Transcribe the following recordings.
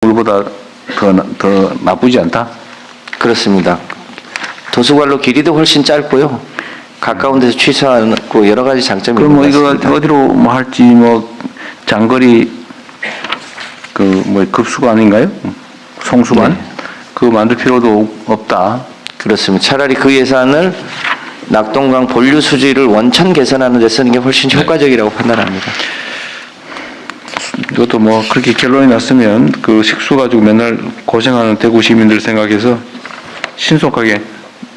물보다 더 나쁘지 않다? 그렇습니다. 도수관로 길이도 훨씬 짧고요. 가까운 데서 취소하고 여러 가지 장점이 그럼 뭐 있는 것 이거 같습니다. 어디로 뭐 할지 뭐 장거리 그 뭐 급수관 아닌가요? 송수관? 네. 그거 만들 필요도 없다. 그렇습니다. 차라리 그 예산을 낙동강 본류 수지를 원천 개선하는 데 쓰는 게 훨씬 효과적이라고 판단합니다. 이것도 뭐 그렇게 결론이 났으면 그 식수 가지고 맨날 고생하는 대구 시민들 생각해서 신속하게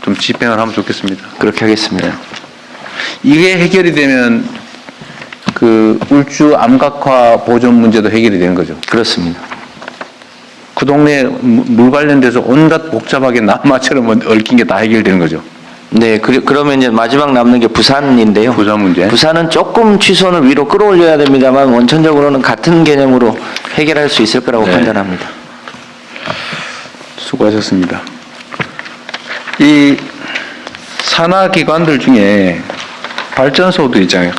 좀 집행을 하면 좋겠습니다. 그렇게 하겠습니다. 이게 해결이 되면 그 울주 암각화 보존 문제도 해결이 되는 거죠. 그렇습니다. 그 동네 물 관련돼서 온갖 복잡하게 남마처럼 얽힌 게 다 해결되는 거죠. 네, 그러면 이제 마지막 남는 게 부산인데요. 부산 문제. 부산은 조금 취소는 위로 끌어올려야 됩니다만 원천적으로는 같은 개념으로 해결할 수 있을 거라고 네. 판단합니다. 수고하셨습니다. 이 산하 기관들 중에 발전소도 있잖아요.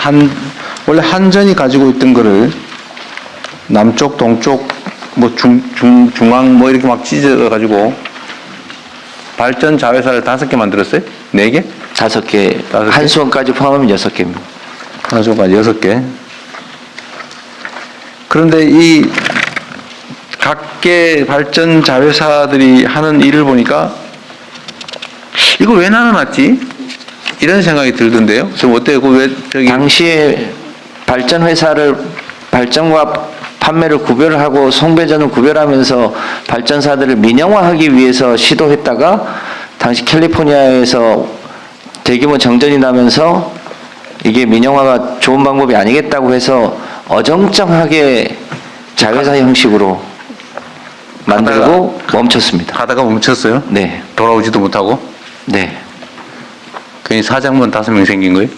원래 한전이 가지고 있던 거를 남쪽, 동쪽, 뭐 중앙 뭐 이렇게 막 찢어가지고 발전 자회사를 5개 만들었어요? 4개? 5개, 한수원까지 포함하면 6개입니다. 한수원까지 6개. 그런데 이 각계 발전 자회사들이 하는 일을 보니까 이거 왜 나눠놨지? 이런 생각이 들던데요. 좀 어때요? 왜 저기 당시에 발전 회사를 발전과 판매를 구별하고 송배전을 구별하면서 발전사들을 민영화하기 위해서 시도했다가 당시 캘리포니아에서 대규모 정전이 나면서 이게 민영화가 좋은 방법이 아니겠다고 해서 어정쩡하게 자회사 형식으로 만들고 멈췄습니다. 가다가 멈췄어요? 네. 돌아오지도 못하고? 네. 괜히 사장만 5명 생긴 거예요?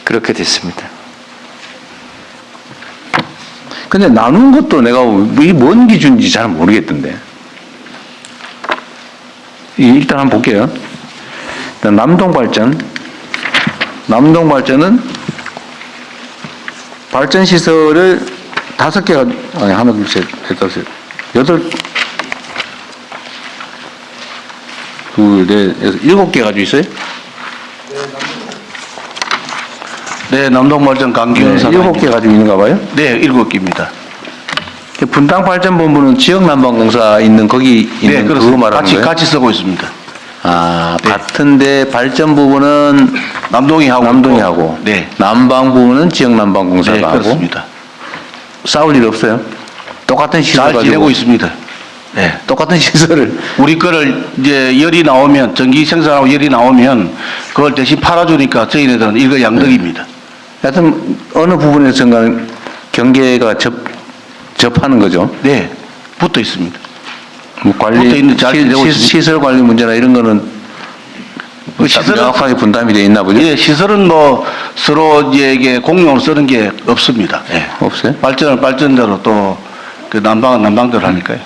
그렇게 됐습니다. 근데 나눈 것도 내가 이게 뭔 기준인지 잘 모르겠던데. 일단 한번 볼게요. 일단 남동발전. 남동발전은 발전시설을 5개가, 아니, 하나, 둘, 셋, 넷, 다섯, 여덟, 둘, 넷, 여섯, 7개 가지고 있어요? 네, 남동발전 강기훈 사장. 7개 가지고 있는가 봐요? 네, 7개입니다. 분당발전본부는 지역난방공사 있는 거기 네, 있는 그거 그렇습니다. 말하는 거예요? 같이 쓰고 있습니다. 아, 네. 같은데 발전 부분은 남동이 하고 남동이 있고. 하고, 네. 난방 부분은 지역난방공사가 네, 하고. 그렇습니다. 싸울 일 없어요? 똑같은 시설 잘 가지고. 지내고 있습니다. 네. 똑같은 시설을. 우리 거를 이제 열이 나오면, 전기 생산하고 열이 나오면 그걸 대신 팔아주니까 저희네들은 이거 양덕입니다. 하여튼 어느 부분에서는 경계가 접하는 거죠. 네, 붙어 있습니다. 뭐 관리, 붙어 있는 잘 지내고 있습니다. 시설 관리 문제나 이런 거는 그 시설은- 명확하게 분담이 돼 있나 보죠? 예, 시설은 뭐 서로 이게 공용으로 쓰는 게 없습니다. 예. 없어요? 발전은 발전대로 또 그 난방은 난방대로 하니까요.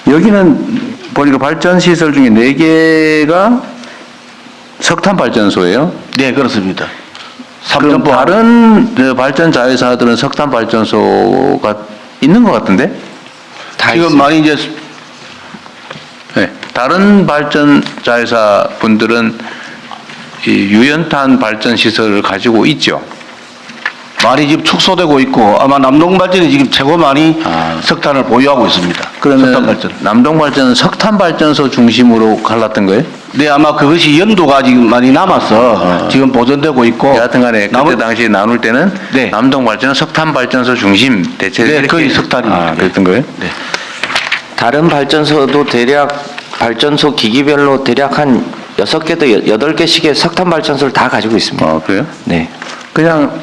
여기는 보니까 발전 시설 중에 4개가 석탄 발전소예요. 네, 그렇습니다. 그럼 3점포 다른 발전 자회사들은 석탄 발전소가 있는 것 같은데? 다 지금 있습니다. 많이 이제 네. 다른 발전 자회사 분들은 이 유연탄 발전 시설을 가지고 있죠. 많이 지금 축소되고 있고 아마 남동발전이 지금 최고 많이 아. 석탄을 보유하고 있습니다. 그러면 석탄 발전. 남동 발전은 석탄 발전소 중심으로 갈랐던 거예요? 네, 아마 그것이 연도가 지금 많이 남아서 지금 보존되고 있고. 여하튼간에 그때 당시에 나눌 때는 네. 남동 발전은 석탄 발전소 중심 대체 네, 이렇게 거의 석탄입니다. 아, 그랬던 거예요? 네. 다른 발전소도 대략 발전소 기기별로 대략 한 6개도 8개씩의 석탄 발전소를 다 가지고 있습니다. 그래요? 네. 그냥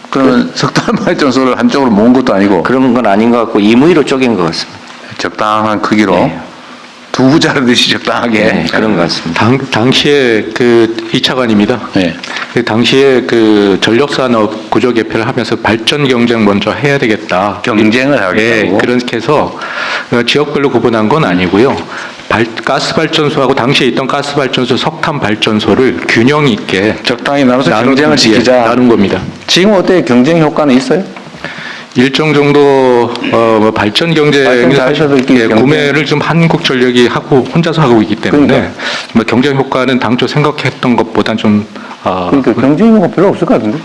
그러면 석탄 발전소를 한쪽으로 모은 것도 아니고 그런 건 아닌 것 같고 임의로 쪼갠 것 같습니다. 적당한 크기로 네. 두부 자르듯이 적당하게 네, 그런 것 같습니다. 당시에 그 2차관입니다. 네. 그 당시에 그 전력산업 구조 개편을 하면서 발전 경쟁 먼저 해야 되겠다. 경쟁을 하겠다고? 네, 그렇게 해서 지역별로 구분한 건 아니고요. 가스발전소하고 당시에 있던 가스발전소, 석탄발전소를 균형 있게 적당히 나눠서 나눈 경쟁을 뒤에 지키자. 나눈 겁니다. 지금 어때요? 경쟁 효과는 있어요? 일정 정도 뭐 발전 경쟁 발전 자회사들끼리 경쟁. 구매를 좀 한국전력이 하고 혼자서 하고 있기 때문에 그러니까. 뭐 경쟁 효과는 당초 생각했던 것보다 좀 그러니까 경쟁 효과 별로 없을 것 같은데.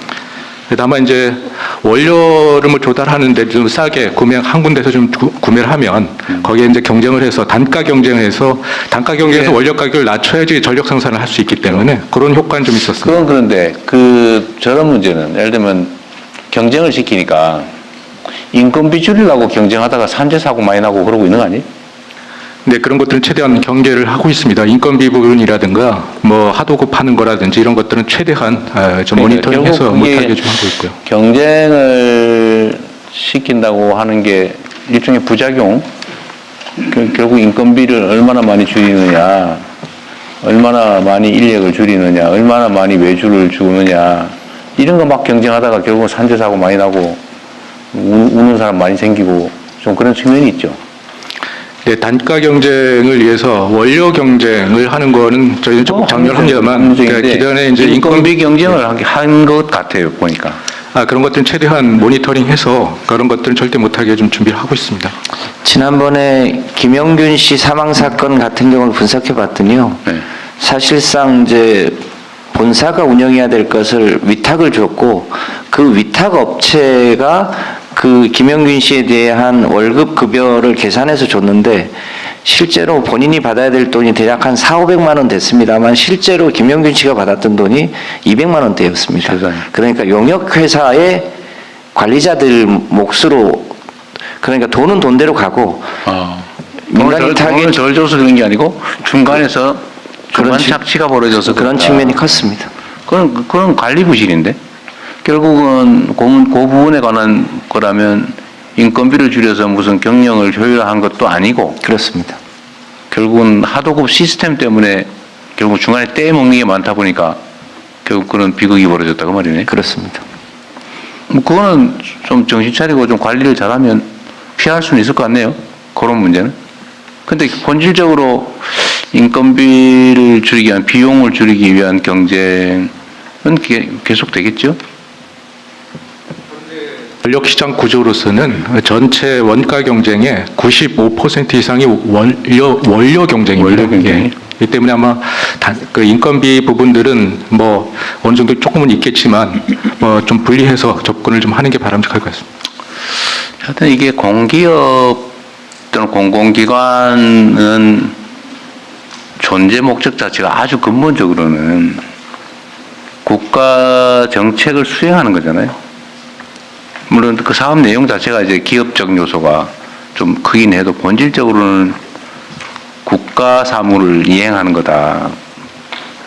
다만 이제 원료를 뭐 조달하는데 좀 싸게 한 군데서 좀 구매를 하면 거기에 이제 경쟁을 해서 단가 경쟁해서 예. 원료 가격을 낮춰야지 전력 생산을 할 수 있기 때문에 그런 효과는 좀 있었습니다. 그건 그런데 저런 문제는 예를 들면 경쟁을 시키니까 인건비 줄이려고 경쟁하다가 산재 사고 많이 나고 그러고 있는 거 아니에요? 네, 그런 것들은 최대한 경계를 하고 있습니다. 인건비 부분이라든가 뭐 하도급 하는 거라든지 이런 것들은 최대한 좀 그러니까 모니터링해서 결국 그게 못하게 좀 하고 있고요. 경쟁을 시킨다고 하는 게 일종의 부작용. 결국 인건비를 얼마나 많이 줄이느냐, 얼마나 많이 인력을 줄이느냐, 얼마나 많이 외주를 주느냐 이런 거 막 경쟁하다가 결국은 산재 사고 많이 나고 우는 사람 많이 생기고 좀 그런 측면이 있죠. 네, 단가 경쟁을 위해서 원료 경쟁을 하는 거는 저희는 조금 장려합니다만 기존에 이제 인건비 경쟁을 한 것 같아요 보니까. 그런 것들은 최대한 모니터링해서 그런 것들은 절대 못하게 좀 준비를 하고 있습니다. 지난번에 김영균 씨 사망 사건 같은 경우를 분석해 봤더니요. 네. 사실상 이제 본사가 운영해야 될 것을 위탁을 줬고 그 위탁 업체가 그 김영균 씨에 대한 월급 급여를 계산해서 줬는데 실제로 본인이 받아야 될 돈이 대략 한 4,500만 원 됐습니다만 실제로 김영균 씨가 받았던 돈이 200만 원대였습니다. 세상에. 그러니까 용역 회사의 관리자들 몫으로 그러니까 돈은 돈대로 가고 민간이 돈을 덜 줘서 그런 게 아니고 중간에서 그런 착취가 벌어져서 그런 그렇다. 측면이 컸습니다. 그런 관리 부실인데 결국은 그 부분에 관한 거라면 인건비를 줄여서 무슨 경영을 효율화한 것도 아니고 그렇습니다. 결국은 하도급 시스템 때문에 결국 중간에 떼먹는 게 많다 보니까 결국 그런 비극이 벌어졌다고 말이네. 그렇습니다. 뭐 그거는 좀 정신 차리고 좀 관리를 잘하면 피할 수는 있을 것 같네요. 그런 문제는. 근데 본질적으로 인건비를 줄이기 위한 비용을 줄이기 위한 경쟁은 계속 되겠죠. 전력시장 구조로서는 전체 원가 경쟁의 95% 이상이 원료 경쟁입니다. 원료 경쟁이. 예. 이 때문에 아마 그 인건비 부분들은 뭐 어느 정도 조금은 있겠지만 뭐 좀 분리해서 접근을 좀 하는 게 바람직할 것 같습니다. 하여튼 이게 공기업 또는 공공기관은 존재 목적 자체가 아주 근본적으로는 국가 정책을 수행하는 거잖아요. 물론 그 사업 내용 자체가 이제 기업적 요소가 좀 크긴 해도 본질적으로는 국가 사무를 이행하는 거다.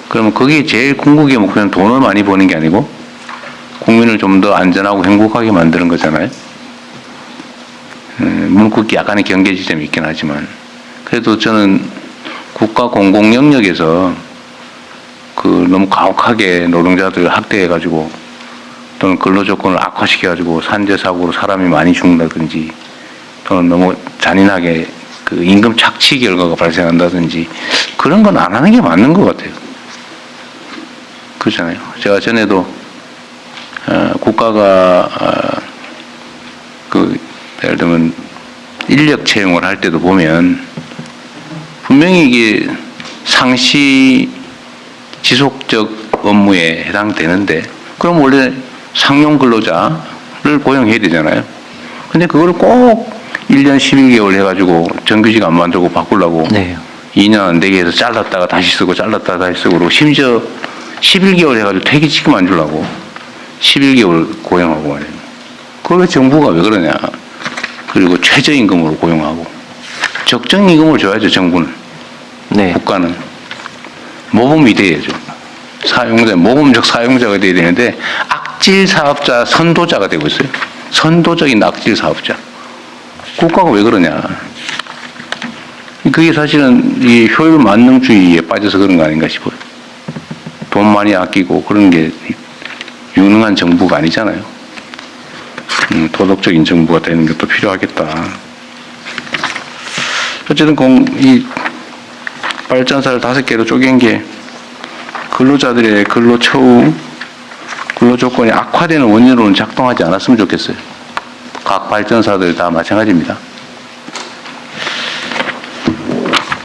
그러면 거기에 제일 궁극의 목표는 돈을 많이 버는 게 아니고 국민을 좀 더 안전하고 행복하게 만드는 거잖아요. 물론 그게 약간의 경계 지점이 있긴 하지만 그래도 저는 국가 공공 영역에서 그 너무 가혹하게 노동자들 학대해가지고 또는 근로 조건을 악화시켜가지고 산재 사고로 사람이 많이 죽는다든지 또는 너무 잔인하게 그 임금 착취 결과가 발생한다든지 그런 건 안 하는 게 맞는 것 같아요. 그렇잖아요. 제가 전에도 국가가 그 예를 들면 인력 채용을 할 때도 보면 분명히 이게 상시 지속적 업무에 해당되는데 그럼 원래 상용 근로자를 고용해야 되잖아요. 근데 그거를 꼭 1년 11개월 해가지고 정규직 안 만들고 바꾸려고 네. 2년 안 되게 해서 잘랐다가 다시 쓰고 잘랐다가 다시 쓰고 그러고 심지어 11개월 해가지고 퇴직시키면 안 주려고 11개월 고용하고 말이에요. 그걸 왜 정부가 왜 그러냐. 그리고 최저임금으로 고용하고 적정임금을 줘야죠 정부는. 네. 국가는 모범이 돼야죠. 모범적 사용자가 돼야 되는데 악질 사업자 선도자가 되고 있어요. 선도적인 악질 사업자. 국가가 왜 그러냐. 그게 사실은 이 효율 만능주의에 빠져서 그런 거 아닌가 싶어요. 돈 많이 아끼고 그런 게 유능한 정부가 아니잖아요. 도덕적인 정부가 되는 것도 필요하겠다. 어쨌든 이 발전사를 5개로 쪼갠 게 근로자들의 근로 처우, 근로 조건이 악화되는 원인으로는 작동하지 않았으면 좋겠어요. 각 발전사들 다 마찬가지입니다.